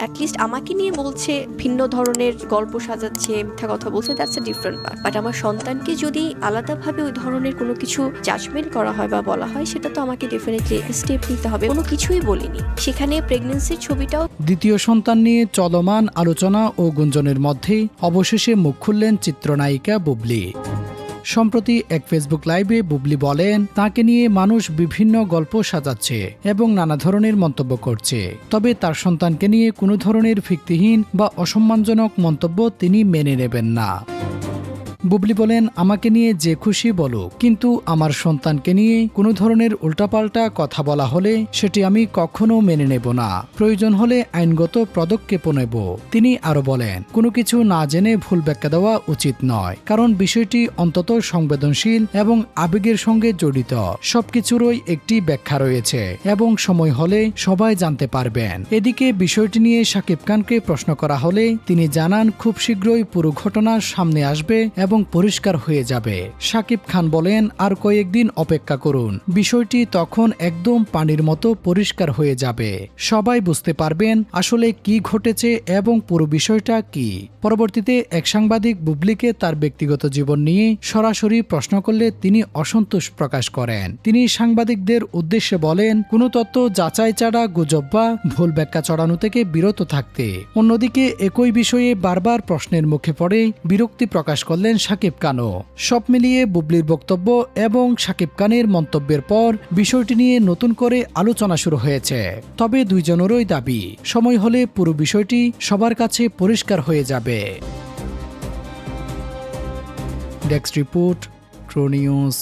At least আমাকে নিয়ে বলছে, ভিন্ন ধরনের গল্প সাজাচ্ছে, মিথ্যা কথা বলছে, that's a different part. But আমার সন্তানকে যদি আলাদাভাবে ওই ধরনের কোনো কিছু জাজমেন্ট করা হয় বা বলা হয়, সেটা তো আমাকে ডেফিনেটলি স্টেপ নিতে হবে। কোনো কিছুই বলিনি সেখানে। প্রেগনেন্সির ছবিটাও। দ্বিতীয় সন্তান নিয়ে চলমান আলোচনা ও গুঞ্জনের মধ্যেই অবশেষে মুখ খুললেন চিত্রনায়িকা বুবলি। সম্প্রতি এক ফেসবুক লাইভে বুবলি বলেন, তাকে নিয়ে মানুষ বিভিন্ন গল্প সাজাচ্ছে এবং নানা ধরনের মন্তব্য করছে, তবে তার সন্তানকে নিয়ে কোনো ধরনের ভিত্তিহীন বা অসম্মানজনক মন্তব্য তিনি মেনে নেবেন না। বুবলি বলেন, আমাকে নিয়ে যে খুশি বলুক, কিন্তু আমার সন্তানকে নিয়ে কোনো ধরনের উল্টাপাল্টা কথা বলা হলে সেটি আমি কখনো মেনে নেব না। প্রয়োজন হলে আইনগত পদক্ষেপও নেব। তিনি আরো বলেন, কোনো কিছু না জেনে ভুল ব্যাখ্যা দেওয়া উচিত নয়, কারণ বিষয়টি অন্তত সংবেদনশীল এবং আবেগের সঙ্গে জড়িত। সবকিছুরই একটি ব্যাখ্যা রয়েছে এবং সময় হলে সবাই জানতে পারবেন। এদিকে বিষয়টি নিয়ে শাকিব খানকে প্রশ্ন করা হলে তিনি জানান, খুব শীঘ্রই পুরো ঘটনা সামনে আসবে এবং পরিষ্কার হয়ে যাবে। শাকিব খান বলেন, আর কয়েকদিন অপেক্ষা করুন, বিষয়টি তখন একদম পানির মতো পরিষ্কার হয়ে যাবে। সবাই বুঝতে পারবেন আসলে কি ঘটেছে এবং পুরো বিষয়টা কি। পরবর্তীতে এক সাংবাদিক বুবলিকে তার ব্যক্তিগত জীবন নিয়ে সরাসরি প্রশ্ন করলে তিনি অসন্তোষ প্রকাশ করেন। তিনি সাংবাদিকদের উদ্দেশ্যে বলেন, কোনো তথ্য যাচাই ছাড়া গুজব বা ভুল ব্যাখ্যা ছড়ানো থেকে বিরত থাকতে। অন্যদিকে একই বিষয়ে বারবার প্রশ্নের মুখে পড়ে বিরক্তি প্রকাশ করলেন শাকিব খানও। সব মিলিয়ে বুবলির বক্তব্য এবং শাকিব খানের মন্তব্যের পর বিষয়টি নিয়ে নতুন করে আলোচনা শুরু হয়েছে। তবে দুইজনেরই দাবি, সময় হলে পুরো বিষয়টি সবার কাছে পরিষ্কার হয়ে যাবে। Desk report, true news.